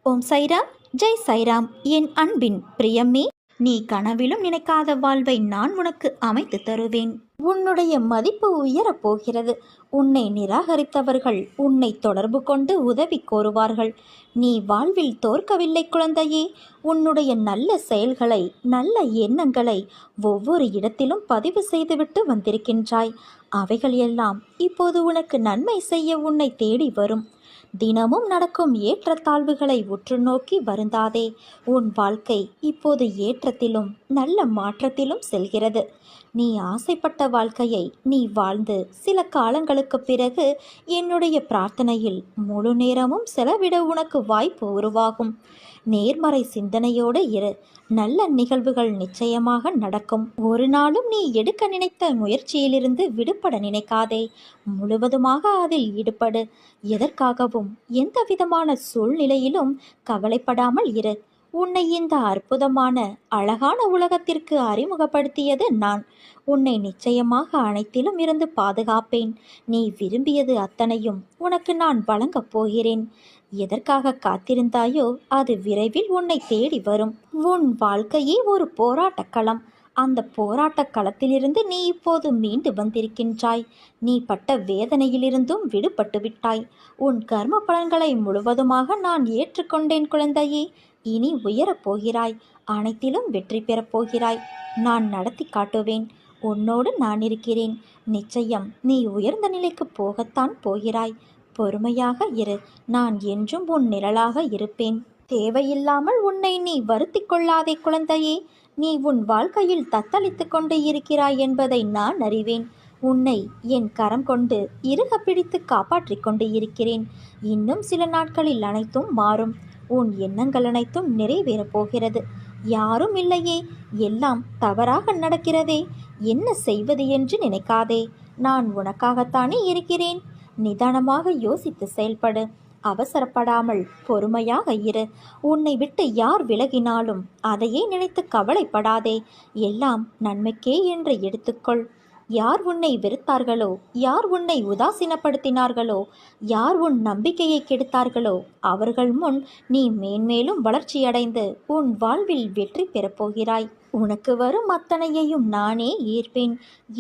ஓம் சைராம், ஜெய் சைராம். என் அன்பின் பிரியமே, நீ கனவிலும் நினைக்காத வாழ்வை நான் உனக்கு அமைத்து தருவேன். உன்னுடைய மதிப்பு உயரப் போகிறது. உன்னை நிராகரித்தவர்கள் உன்னை தொடர்பு கொண்டு உதவி கோருவார்கள். நீ வாழ்வில் தோற்கவில்லை குழந்தையே. உன்னுடைய நல்ல செயல்களை, நல்ல எண்ணங்களை ஒவ்வொரு இடத்திலும் பதிவு செய்துவிட்டு வந்திருக்கின்றாய். அவைகள் எல்லாம் இப்போது உனக்கு நன்மை செய்ய உன்னை தேடி வரும். தினமும் நடக்கும் ஏற்றத்தாழ்வுகளை உற்று நோக்கி வருந்தாதே. உன் வாழ்க்கை இப்போது ஏற்றத்திலும் நல்ல மாற்றத்திலும் செல்கிறது. நீ ஆசைப்பட்ட வாழ்க்கையை நீ வாழ்ந்து சில காலங்களுக்கு பிறகு என்னுடைய பிரார்த்தனையில் முழு நேரமும் செலவிட உனக்கு வாய்ப்பு உருவாகும். நேர்மறை சிந்தனையோடு இரு. நல்ல நிகழ்வுகள் நிச்சயமாக நடக்கும். ஒரு நாளும் நீ எடுக்க நினைத்த முயற்சியிலிருந்து விடுபட நினைக்காதே. முழுவதுமாக அதில் ஈடுபடு. எதற்காகவும் எந்த விதமான சூழ்நிலையிலும் கவலைப்படாமல் இரு. உன்னை இந்த அற்புதமான அழகான உலகத்திற்கு அறிமுகப்படுத்தியது நான். உன்னை நிச்சயமாக அனைத்திலும் இருந்து பாதுகாப்பேன். நீ விரும்பியது அத்தனையும் உனக்கு நான் வழங்கப் போகிறேன். எதற்காக காத்திருந்தாயோ அது விரைவில் உன்னை தேடி வரும். உன் வாழ்க்கையே ஒரு போராட்டக் களம். அந்த போராட்டக் களத்திலிருந்து நீ இப்போது மீண்டு வந்திருக்கின்றாய். நீ பட்ட வேதனையிலிருந்தும் விடுபட்டு விட்டாய். உன் கர்ம பலன்களை முழுவதுமாக நான் ஏற்றுக்கொண்டேன் குழந்தையே. இனி உயரப் போகிறாய். அனைத்திலும் வெற்றி பெறப் போகிறாய். நான் நடத்தி காட்டுவேன். உன்னோடு நான் இருக்கிறேன். நிச்சயம் நீ உயர்ந்த நிலைக்கு போகத்தான் போகிறாய். பொறுமையாக இரு. நான் என்றும் உன் நிழலாக இருப்பேன். தேவையில்லாமல் உன்னை நீ வருத்தி கொள்ளாதே குழந்தையே. நீ உன் வாழ்க்கையில் தத்தளித்து கொண்டு இருக்கிறாய் என்பதை நான் அறிவேன். உன்னை என் கரம் கொண்டு இறுக பிடித்து காப்பாற்றிக் கொண்டு இருக்கிறேன். இன்னும் சில நாட்களில் அனைத்தும் மாறும். உன் எண்ணங்கள் அனைத்தும் நிறைவேறப் போகிறது. யாரும் இல்லையே, எல்லாம் தவறாக நடக்கிறதே, என்ன செய்வது என்று நினைக்காதே. நான் உனக்காகத்தானே இருக்கிறேன். நிதானமாக யோசித்து செயல்படு. அவசரப்படாமல் பொறுமையாக இரு. உன்னை விட்டு யார் விலகினாலும் அதையே நினைத்து கவலைப்படாதே. எல்லாம் நன்மைக்கே என்று எடுத்துக்கொள். யார் உன்னை வெறுத்தார்களோ, யார் உன்னை உதாசீனப்படுத்தினார்களோ, யார் உன் நம்பிக்கையை கெடுத்தார்களோ அவர்கள் முன் நீ மேன்மேலும் வளர்ச்சியடைந்து உன் வாழ்வில் வெற்றி பெறப்போகிறாய். உனக்கு வரும் அத்தனையையும் நானே ஏற்பேன்.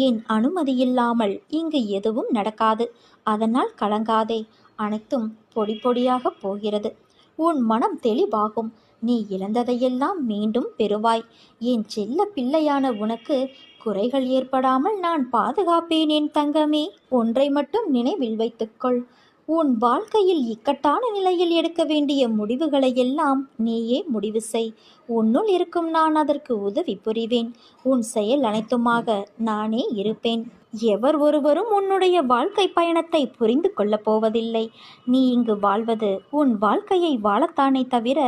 என் அனுமதியில்லாமல் இங்கு எதுவும் நடக்காது. அதனால் கலங்காதே. அனைத்தும் பொடி பொடியாக போகிறது. உன் மனம் தெளிவாகும். நீ இழந்ததையெல்லாம் மீண்டும் பெறுவாய். என் செல்ல பிள்ளையான உனக்கு குறைகள் ஏற்படாமல் நான் பாதுகாப்பேன் என் தங்கமே. ஒன்றை மட்டும் நினைவில் வைத்துக்கொள். உன் வாழ்க்கையில் இக்கட்டான நிலையில் எடுக்க வேண்டிய முடிவுகளை எல்லாம் நீயே முடிவு செய். உன்னுள் இருக்கும் நான் அதற்கு உதவி புரிவேன். உன் செயல் அனைத்துமாக நானே இருப்பேன். எவர் ஒருவரும் உன்னுடைய வாழ்க்கை பயணத்தை புரிந்து கொள்ளப் போவதில்லை. நீ இங்கு வாழ்வது உன் வாழ்க்கையை வாழத்தானே தவிர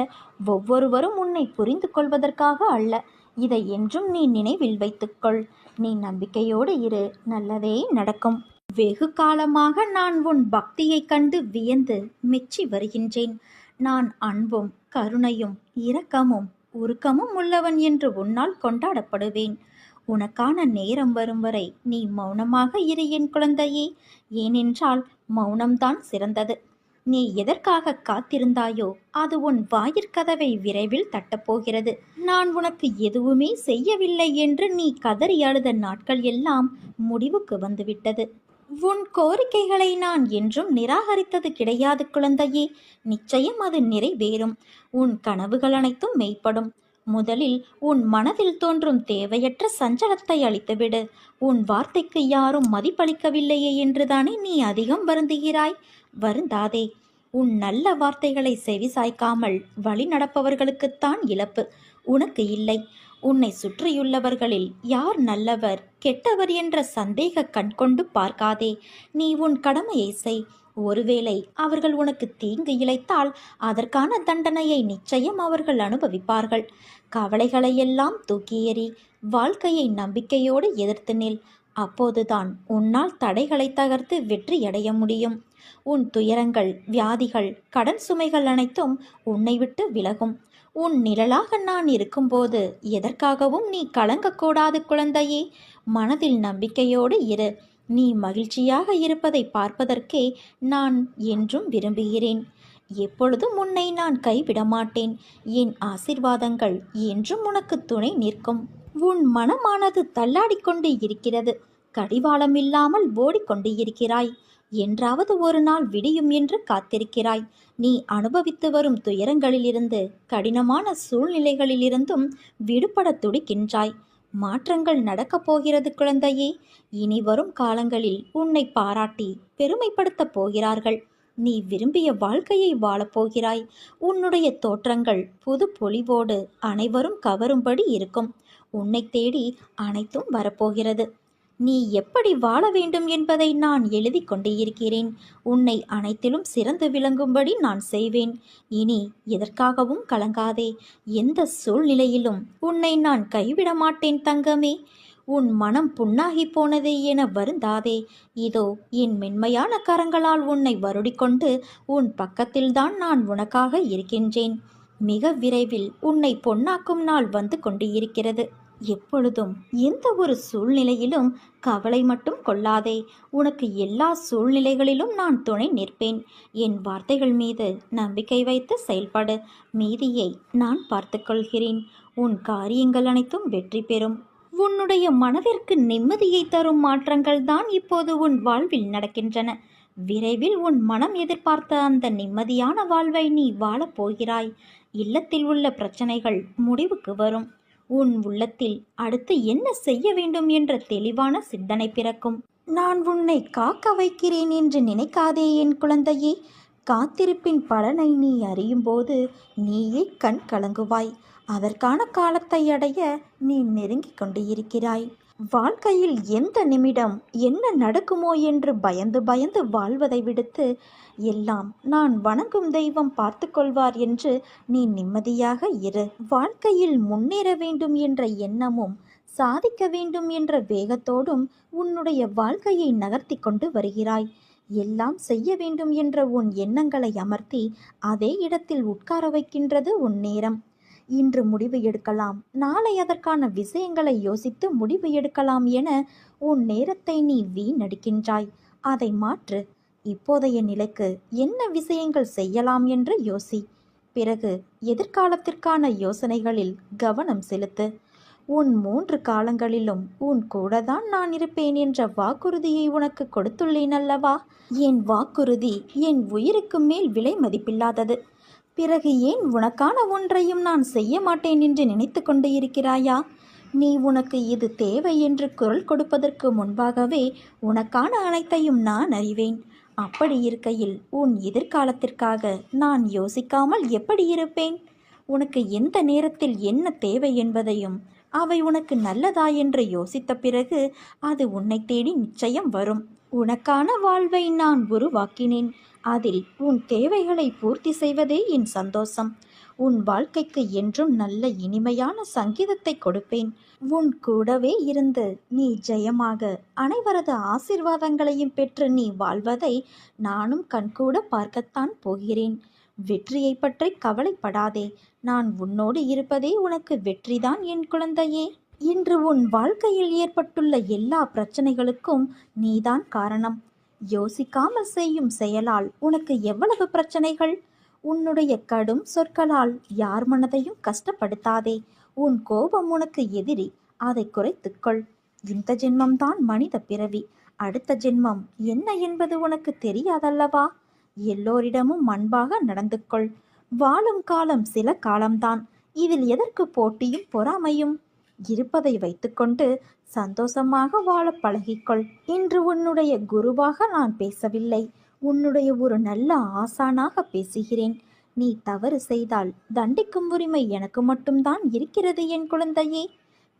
ஒவ்வொருவரும் உன்னை புரிந்து கொள்வதற்காக அல்ல. இதை என்றும் நீ நினைவில் வைத்துக்கொள். நீ நம்பிக்கையோடு இரு. நல்லதே நடக்கும். வெகு காலமாக நான் உன் பக்தியை கண்டு வியந்து மெச்சி வருகின்றேன். நான் அன்பும் கருணையும் இரக்கமும் உருக்கமும் உள்ளவன் என்று உன்னால் கொண்டாடப்படுவேன். உனக்கான நேரம் வரும் வரை நீ மௌனமாக இரு என் குழந்தையே. ஏனென்றால் மௌனம்தான் சிறந்தது. நீ எதற்காக காத்திருந்தாயோ அது உன் வாயிற்கதவை விரைவில் தட்டப்போகிறது. நான் உனக்கு எதுவுமே செய்யவில்லை என்று நீ கதறி அழுத நாட்கள் எல்லாம் முடிவுக்கு வந்துவிட்டது. உன் கோரிக்கைகளை நான் என்றும் நிராகரித்தது கிடையாது குழந்தையே. நிச்சயம் அது நிறைவேறும். உன் கனவுகள் அனைத்தும் மெய்ப்படும். முதலில் உன் மனதில் தோன்றும் தேவையற்ற சஞ்சலத்தை அழித்துவிடு. உன் வார்த்தைக்கு யாரும் மதிப்பளிக்கவில்லையே என்றுதானே நீ அதிகம் வருந்துகிறாய். வருந்தாதே. உன் நல்ல வார்த்தைகளை செவிசாய்க்காமல் வழி நடப்பவர்களுக்குத்தான் இழப்பு, உனக்கு இல்லை. உன்னை சுற்றியுள்ளவர்களில் யார் நல்லவர் கெட்டவர் என்ற சந்தேக கண்கொண்டு பார்க்காதே. நீ உன் கடமையை செய். ஒருவேளை அவர்கள் உனக்கு தீங்கு இழைத்தால் அதற்கான தண்டனையை நிச்சயம் அவர்கள் அனுபவிப்பார்கள். கவலைகளையெல்லாம் தூக்கி எறி. வாழ்க்கையை நம்பிக்கையோடு எதிர்த்து நில். அப்போதுதான் உன்னால் தடைகளை தகர்த்து வெற்றியடைய முடியும். உன் துயரங்கள், வியாதிகள், கடன் சுமைகள் அனைத்தும் உன்னை விட்டு விலகும். உன் நிழலாக நான் இருக்கும்போது எதற்காகவும் நீ கலங்கக்கூடாது குழந்தையே. மனதில் நம்பிக்கையோடு இரு. நீ மகிழ்ச்சியாக இருப்பதை பார்ப்பதற்கே நான் என்றும் விரும்புகிறேன். எப்பொழுதும் உன்னை நான் கைவிட மாட்டேன். என் ஆசிர்வாதங்கள் என்றும் உனக்கு துணை நிற்கும். உன் மனமானது தள்ளாடிக்கொண்டு இருக்கிறது. கடிவாளம் இல்லாமல் ஓடிக்கொண்டு இருக்கிறாய். என்றாவது ஒரு நாள் விடியும் என்று காத்திருக்கிறாய். நீ அனுபவித்து வரும் துயரங்களிலிருந்து, கடினமான சூழ்நிலைகளிலிருந்தும் விடுபட துடிக்கின்றாய். மாற்றங்கள் நடக்கப் போகிறது குழந்தையே. இனி வரும் காலங்களில் உன்னை பாராட்டி பெருமைப்படுத்தப் போகிறார்கள். நீ விரும்பிய வாழ்க்கையை வாழப்போகிறாய். உன்னுடைய தோற்றங்கள் புது பொலிவோடு அனைவரும் கவரும்படி இருக்கும். உன்னை தேடி அனைத்தும் வரப்போகிறது. நீ எப்படி வாழ வேண்டும் என்பதை நான் எழுதி கொண்டே இருக்கிறேன். உன்னை அனைத்திலும் சிறந்து விளங்கும்படி நான் செய்வேன். இனி எதற்காகவும் கலங்காதே. எந்த சூழ்நிலையிலும் உன்னை நான் கைவிட மாட்டேன் தங்கமே. உன் மனம் புண்ணாகி போனதே என வருந்தாதே. இதோ என் மென்மையான கரங்களால் உன்னை வருடிக்கொண்டு உன் பக்கத்தில்தான் நான் உனக்காக இருக்கின்றேன். மிக விரைவில் உன்னை பொன்னாக்கும் நாள் வந்து கொண்டு இருக்கிறது. எப்பொழுதும் எந்த ஒரு சூழ்நிலையிலும் கவலை மட்டும் கொள்ளாதே. உனக்கு எல்லா சூழ்நிலைகளிலும் நான் துணை நிற்பேன். என் வார்த்தைகள் மீது நம்பிக்கை வைத்து செயல்படு. மீதியை நான் பார்த்துக்கொள்கிறேன். உன் காரியங்கள் அனைத்தும் வெற்றி பெறும். உன்னுடைய மனதிற்கு நிம்மதியை தரும் மாற்றங்கள் தான் இப்போது உன் வாழ்வில் நடக்கின்றன. விரைவில் உன் மனம் எதிர்பார்த்த அந்த நிம்மதியான வாழ்வை நீ வாழப்போகிறாய். இல்லத்தில் உள்ள பிரச்சனைகள் முடிவுக்கு வரும். உன் உள்ளத்தில் அடுத்து என்ன செய்ய வேண்டும் என்ற தெளிவான சிந்தனை பிறக்கும். நான் உன்னை காக்க வைக்கிறேன் என்று நினைக்காதே என் குழந்தையே. காத்திருப்பின் பலனை நீ அறியும்போது நீயே கண் கலங்குவாய். அதற்கான காலத்தை அடைய நீ நெருங்கிக் கொண்டு இருக்கிறாய். வாழ்க்கையில் எந்த நிமிடம் என்ன நடக்குமோ என்று பயந்து பயந்து வாழ்வதை விடுத்து, எல்லாம் நான் வணங்கும் தெய்வம் பார்த்து கொள்வார் என்று நீ நிம்மதியாக இரு. வாழ்க்கையில் முன்னேற வேண்டும் என்ற எண்ணமும் சாதிக்க வேண்டும் என்ற வேகத்தோடும் உன்னுடைய வாழ்க்கையை நகர்த்தி கொண்டு வருகிறாய். எல்லாம் செய்ய வேண்டும் என்ற உன் எண்ணங்களை அமர்த்தி அதே இடத்தில் உட்கார வைக்கின்றது உன் நேரம். இன்று முடிவு எடுக்கலாம், நாளை அதற்கான விஷயங்களை யோசித்து முடிவு எடுக்கலாம் என உன் நேரத்தை நீ வீணடிக்கின்றாய். அதை மாற்று. இப்போதைய நிலைக்கு என்ன விஷயங்கள் செய்யலாம் என்று யோசி. பிறகு எதிர்காலத்திற்கான யோசனைகளில் கவனம் செலுத்து. உன் 3 காலங்களிலும் உன் கூடதான் நான் இருப்பேன் என்ற வாக்குறுதியை உனக்கு கொடுத்துள்ளேன் அல்லவா? என் வாக்குறுதி என் உயிருக்கு மேல் விலை மதிப்பில்லாதது. பிறகு ஏன் உனக்கான ஒன்றையும் நான் செய்ய மாட்டேன் என்று நினைத்து கொண்டு இருக்கிறாயா? நீ உனக்கு இது தேவை என்று குரல் கொடுப்பதற்கு முன்பாகவே உனக்கான அனைத்தையும் நான் அறிவேன். அப்படி இருக்கையில் உன் எதிர்காலத்திற்காக நான் யோசிக்காமல் எப்படி இருப்பேன்? உனக்கு எந்த நேரத்தில் என்ன தேவை என்பதையும் அவை உனக்கு நல்லதா என்று யோசித்த பிறகு அது உன்னை தேடி நிச்சயம் வரும். உனக்கான வாழ்வை நான் உருவாக்கினேன். அதில் உன் தேவைகளை பூர்த்தி செய்வதே என் சந்தோஷம். உன் வாழ்க்கைக்கு என்றும் நல்ல இனிமையான சங்கீதத்தை கொடுப்பேன். உன் கூடவே இருந்து நீ ஜெயமாக அனைவரது ஆசீர்வாதங்களையும் பெற்று நீ வாழ்வதை நானும் கண்கூட பார்க்கத்தான் போகிறேன். வெற்றியை பற்றி கவலைப்படாதே. நான் உன்னோடு இருப்பதே உனக்கு வெற்றிதான் என் குழந்தையே. இன்று உன் வாழ்க்கையில் ஏற்பட்டுள்ள எல்லா பிரச்சனைகளுக்கும் நீதான் காரணம். யோசிக்காமல் செய்யும் செயலால் உனக்கு எவ்வளவு பிரச்சனைகள்! உன்னுடைய கடும் சொற்களால் யார் மனதையும் கஷ்டப்படுத்தாதே. உன் கோபம் உனக்கு எதிரி. அதை குறைத்துக்கொள். இந்த ஜென்மம்தான் மனித பிறவி. அடுத்த ஜென்மம் என்ன என்பது உனக்கு தெரியாதல்லவா? எல்லோரிடமும் அன்பாக நடந்து கொள். வாழும் காலம் சில காலம்தான். இதில் எதற்கு போட்டியும் பொறாமையும்? இருப்பதை வைத்துக்கொண்டு சந்தோஷமாக வாழ பழகிக்கொள். இன்று உன்னுடைய குருவாக நான் பேசவில்லை, உன்னுடைய ஒரு நல்ல ஆசானாக பேசுகிறேன். நீ தவறு செய்தால் தண்டிக்கும் உரிமை எனக்கு மட்டும்தான் இருக்கிறது என் குழந்தையே.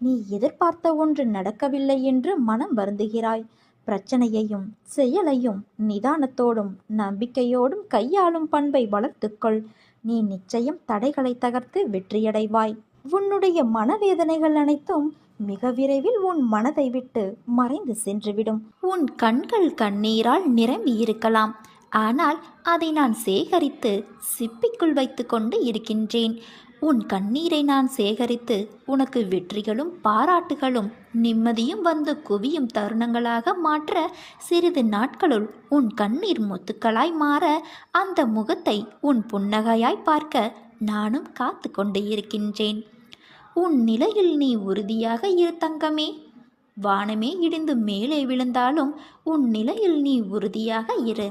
நீ எதிர்பார்த்த ஒன்று நடக்கவில்லை என்று மனம் வருந்துகிறாய். பிரச்சனையையும் செயலையும் நிதானத்தோடும் நம்பிக்கையோடும் கையாளும் பண்பை வளர்த்துக்கொள். நீ நிச்சயம் தடைகளை தகர்த்து வெற்றியடைவாய். உன்னுடைய மனவேதனைகள் அனைத்தும் மிக விரைவில் உன் மனதை விட்டு மறைந்து சென்றுவிடும். உன் கண்கள் கண்ணீரால் நிரம்பி இருக்கலாம். ஆனால் அதை நான் சேகரித்து சிப்பிக்குள் வைத்து கொண்டு இருக்கின்றேன். உன் கண்ணீரை நான் சேகரித்து உனக்கு வெற்றிகளும் பாராட்டுகளும் நிம்மதியும் வந்து குவியும் தருணங்களாக மாற்ற சிறிது நாட்களுள் உன் கண்ணீர் முத்துக்களாய் மாற அந்த முகத்தை உன் புன்னகையாய் பார்க்க நானும் காத்து கொண்டு இருக்கின்றேன். உன் நிலையில் நீ உறுதியாக இரு தங்கமே. வானமே இடிந்து மேலே விழுந்தாலும் உன் நிலையில் நீ உறுதியாக இரு.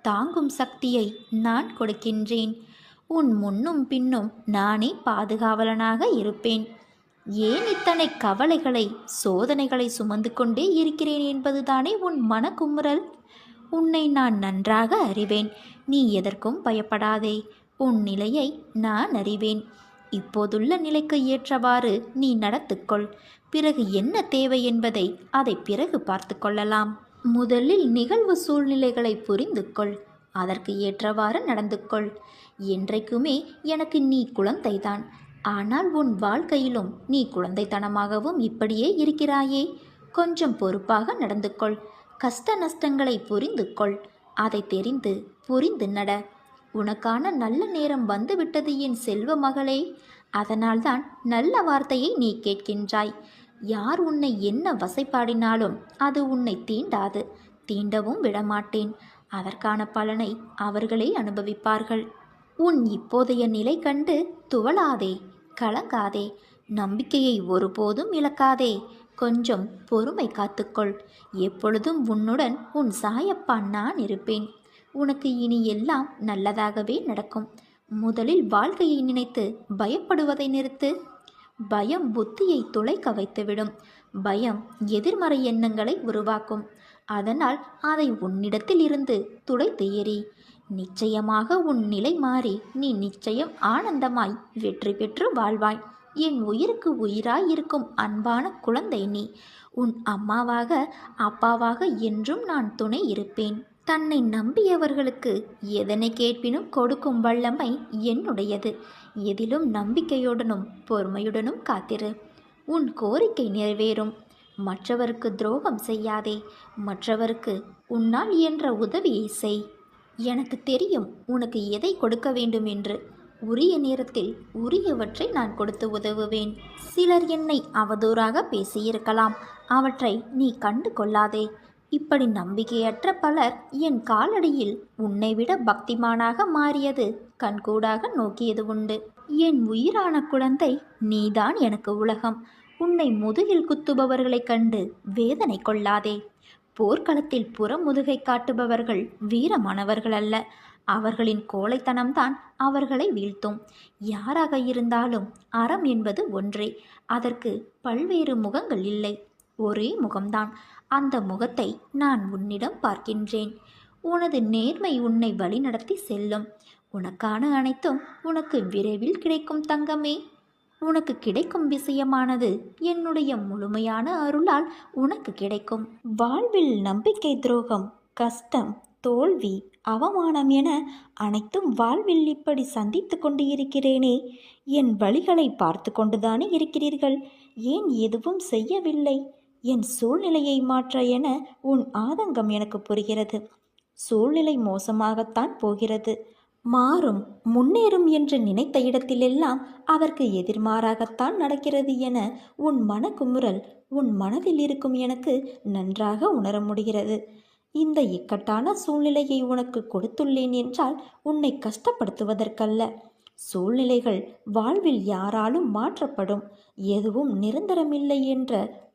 தாங்கும் சக்தியை நான் கொடுக்கின்றேன். உன் முன்னும் பின்னும் நானே பாதுகாவலனாக இருப்பேன். ஏன் இத்தனை கவலைகளை சோதனைகளை சுமந்து கொண்டே இருக்கிறேன் என்பதுதானே உன் மனக்குமுறல்? உன்னை நான் நன்றாக அறிவேன். நீ எதற்கும் பயப்படாதே. உன் நிலையை நான் அறிவேன். இப்போதுள்ள நிலைக்கு ஏற்றவாறு நீ நடத்துக்கொள். பிறகு என்ன தேவை என்பதை அதை பிறகு பார்த்து கொள்ளலாம். முதலில் நிகழ்வு சூழ்நிலைகளை புரிந்து கொள். அதற்கு ஏற்றவாறு நடந்து கொள். என்றைக்குமே எனக்கு நீ குழந்தைதான். ஆனால் உன் வாழ்க்கையிலும் நீ குழந்தைத்தனமாகவும் இப்படியே இருக்கிறாயே. கொஞ்சம் பொறுப்பாக நடந்து கொள். கஷ்ட நஷ்டங்களை புரிந்து கொள். அதை தெரிந்து புரிந்து நட. உனக்கான நல்ல நேரம் வந்துவிட்டது என் செல்வ மகளே. அதனால்தான் நல்ல வார்த்தையை நீ கேட்கின்றாய். யார் உன்னை என்ன வசைப்பாடினாலும் அது உன்னை தீண்டாது. தீண்டவும் விடமாட்டேன். அதற்கான பலனை அவர்களே அனுபவிப்பார்கள். உன் இப்போதைய நிலை கண்டு துவளாதே, கலங்காதே. நம்பிக்கையை ஒருபோதும் இழக்காதே. கொஞ்சம் பொறுமை காத்துக்கொள். எப்பொழுதும் உன்னுடன் உன் சாயப்பா நான் இருப்பேன். உனக்கு இனி எல்லாம் நல்லதாகவே நடக்கும். முதலில் வாழ்க்கையை நினைத்து பயப்படுவதை நிறுத்து. பயம் புத்தியை துளைக்க வைத்துவிடும். பயம் எதிர்மறை எண்ணங்களை உருவாக்கும். அதனால் அதை உன்னிடத்தில் இருந்து துடைத்து எறி. நிச்சயமாக உன் நிலை மாறி நீ நிச்சயம் ஆனந்தமாய் வெற்றி பெற்று வாழ்வாய். என் உயிருக்கு உயிராய் இருக்கும் அன்பான குழந்தை நீ. உன் அம்மாவாக அப்பாவாக என்றும் நான் துணை இருப்பேன். தன்னை நம்பியவர்களுக்கு எதனை கேட்பினும் கொடுக்கும் வல்லமை என்னுடையது. எதிலும் நம்பிக்கையுடனும் பொறுமையுடனும் காத்திரு. உன் கோரிக்கை நிறைவேறும். மற்றவருக்கு துரோகம் செய்யாதே. மற்றவருக்கு உன்னால் இயன்ற உதவியை செய். எனக்கு தெரியும் உனக்கு எதை கொடுக்க வேண்டும் என்று. உரிய நேரத்தில் உரியவற்றை நான் கொடுத்து உதவுவேன். சிலர் என்னை அவதூறாக பேசியிருக்கலாம். அவற்றை நீ கண்டு கொள்ளாதே. இப்படி நம்பிக்கையற்ற பலர் என் காலடியில் உன்னை விட பக்திமானாக மாறியது கண்கூடாக நோக்கியது உண்டு. என் உயிரான குழந்தை, நீதான் எனக்கு உலகம். உன்னை முதுகில் குத்துபவர்களைக் கண்டு வேதனை கொள்ளாதே. போர்க்களத்தில் புறமுதுகை காட்டுபவர்கள் வீரமானவர்கள் அல்ல. அவர்களின் கோழைத்தனம்தான் அவர்களை வீழ்த்தும். யாராக இருந்தாலும் அறம் என்பது ஒன்றே. அதற்கு பல்வேறு முகங்கள் இல்லை, ஒரே முகம்தான். அந்த முகத்தை நான் உன்னிடம் பார்க்கின்றேன். உனது நேர்மை உன்னை வழிநடத்தி செல்லும். உனக்கான அனைத்தும் உனக்கு விரைவில் கிடைக்கும் தங்கமே. உனக்கு கிடைக்கும் விஷயமானது என்னுடைய முழுமையான அருளால் உனக்கு கிடைக்கும். வாழ்வில் நம்பிக்கை துரோகம், கஷ்டம், தோல்வி, அவமானம் என அனைத்தும் வாழ்வில் இப்படி சந்தித்து கொண்டு இருக்கிறேனே. என் வழிகளை பார்த்து கொண்டுதானே இருக்கிறீர்கள். ஏன் எதுவும் செய்யவில்லை? என் சூழ்நிலையை மாற்ற என உன் ஆதங்கம் எனக்கு புரிகிறது. சூழ்நிலை மோசமாகத்தான் போகிறது. மாறும், முன்னேறும் என்று நினைத்த இடத்திலெல்லாம் அதற்கு எதிர்மாறாகத்தான் நடக்கிறது என உன் மனக்குமுறல் உன் மனதில் இருக்கும் எனக்கு நன்றாக உணர முடிகிறது. இந்த இக்கட்டான சூழ்நிலையை உனக்கு கொடுத்துள்ளேன் என்றால் உன்னை கஷ்டப்படுத்துவதற்கல்ல. சூழ்நிலைகள் வாழ்வில் யாராலும் மாற்றப்படும். எதுவும் நிரந்தரமில்லை என்ற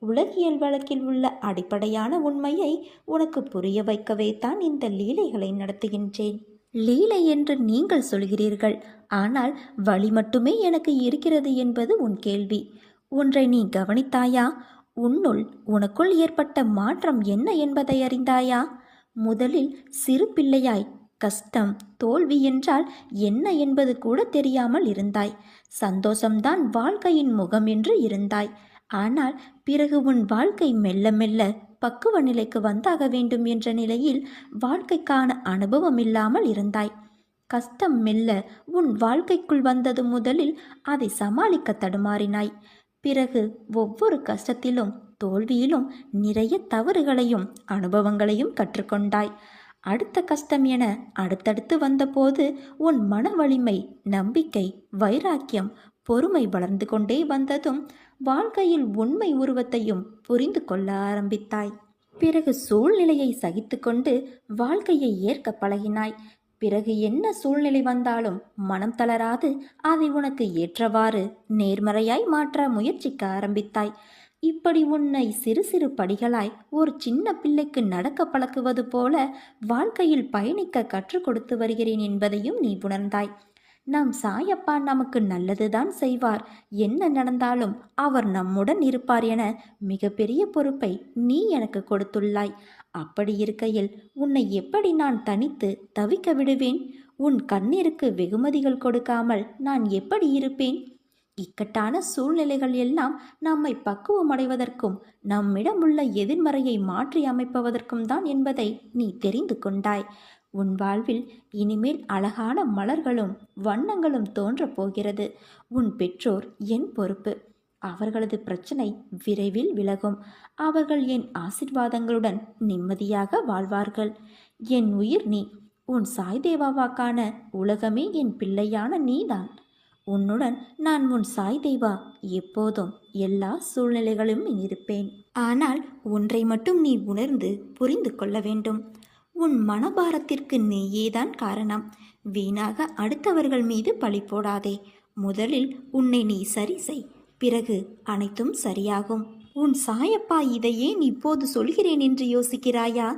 உலகியல் வழக்கில் உள்ள அடிப்படையான உண்மையை உனக்கு புரிய வைக்கவே தான் இந்த லீலைகளை நடத்துகின்றேன். லீலை என்று நீங்கள் சொல்கிறீர்கள், ஆனால் வழி மட்டுமே எனக்கு இருக்கிறது என்பது உன் கேள்வி. ஒன்றை நீ கவனித்தாயா? உனக்குள் ஏற்பட்ட மாற்றம் என்ன என்பதை அறிந்தாயா? முதலில் சிறு பிள்ளையாய் கஷ்டம், தோல்வி என்றால் என்ன என்பது கூட தெரியாமல் இருந்தாய். சந்தோஷம்தான் வாழ்க்கையின் முகம் என்று இருந்தாய். ஆனால் பிறகு உன் வாழ்க்கை மெல்ல மெல்ல பக்குவ நிலைக்கு வந்தாக வேண்டும் என்ற நிலையில் வாழ்க்கைக்கான அனுபவம் இல்லாமல் இருந்தாய். கஷ்டம் மெல்ல உன் வாழ்க்கைக்குள் வந்தது முதலில் அதை சமாளிக்க தடுமாறினாய். பிறகு ஒவ்வொரு கஷ்டத்திலும் தோல்வியிலும் நிறைய தவறுகளையும் அனுபவங்களையும் கற்றுக்கொண்டாய். அடுத்த கஷ்டம் என அடுத்தடுத்து வந்தபோது உன் மன வலிமை, நம்பிக்கை, வைராக்கியம், பொறுமை வளர்ந்து கொண்டே வந்ததும் வாழ்க்கையில் உண்மை உருவத்தையும் புரிந்து கொள்ள ஆரம்பித்தாய். பிறகு சூழ்நிலையை சகித்து கொண்டு வாழ்க்கையை ஏற்க பழகினாய். பிறகு என்ன சூழ்நிலை வந்தாலும் மனம் தளராது அதை உனக்கு ஏற்றவாறு நேர்மறையாய் மாற்ற முயற்சிக்க ஆரம்பித்தாய். இப்படி உன்னை சிறு சிறு படிகளாய் ஒரு சின்ன பிள்ளைக்கு நடக்க பழக்குவது போல வாழ்க்கையில் பயணிக்க கற்றுக் கொடுத்து வருகிறேன் என்பதையும் நீ உணர்ந்தாய். நம் சாயப்பா நமக்கு நல்லதுதான் செய்வார், என்ன நடந்தாலும் அவர் நம்முடன் இருப்பார் என மிகப்பெரிய பொறுப்பை நீ எனக்கு கொடுத்துள்ளாய். அப்படி இருக்கையில் உன்னை எப்படி நான் தனித்து தவிக்க விடுவேன்? உன் கண்ணீருக்கு வெகுமதிகள் கொடுக்காமல் நான் எப்படி இருப்பேன்? இக்கட்டான சூழ்நிலைகள் எல்லாம் நம்மை பக்குவமடைவதற்கும் நம்மிடம் உள்ள எதிர்மறையை மாற்றி அமைப்பதற்கும் தான் என்பதை நீ தெரிந்து கொண்டாய். உன் வாழ்வில் இனிமேல் அழகான மலர்களும் வண்ணங்களும் தோன்றப் போகிறது. உன் பெற்றோர் என் பொறுப்பு. அவர்களது பிரச்சனை விரைவில் விலகும். அவர்கள் என் ஆசிர்வாதங்களுடன் நிம்மதியாக வாழ்வார்கள். என் உயிர் நீ. உன் சாய்தேவாவாக்கான உலகமே என் பிள்ளையான நீதான். உன்னுடன் நான் உன் சாய்தேவா எப்போதும் எல்லா சூழ்நிலைகளிலும் இருப்பேன். ஆனால் ஒன்றை மட்டும் நீ உணர்ந்து புரிந்து கொள்ள வேண்டும். உன் மனபாரத்திற்கு நீயேதான் காரணம். வீணாக அடுத்தவர்கள் மீது பழி போடாதே. முதலில் உன்னை நீ சரி செய், பிறகு அனைத்தும் சரியாகும். உன் சாயப்பா இதையே நீ இப்போது சொல்கிறேன் என்று யோசிக்கிறாயா?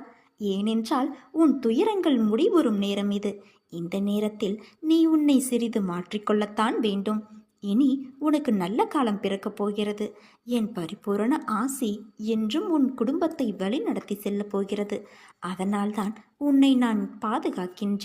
ஏனென்றால் உன் துயரங்கள் முடிவுறும் நேரம் இது. இந்த நேரத்தில் நீ உன்னை சிறிது மாற்றிக்கொள்ளத்தான் வேண்டும். இனி உனக்கு நல்ல காலம் பிறக்கப் போகிறது. என் பரிபூரண ஆசி என்றும் உன் குடும்பத்தை வழி நடத்தி செல்லப் போகிறது. அதனால்தான் உன்னை நான் பாதுகாக்கின்றேன்.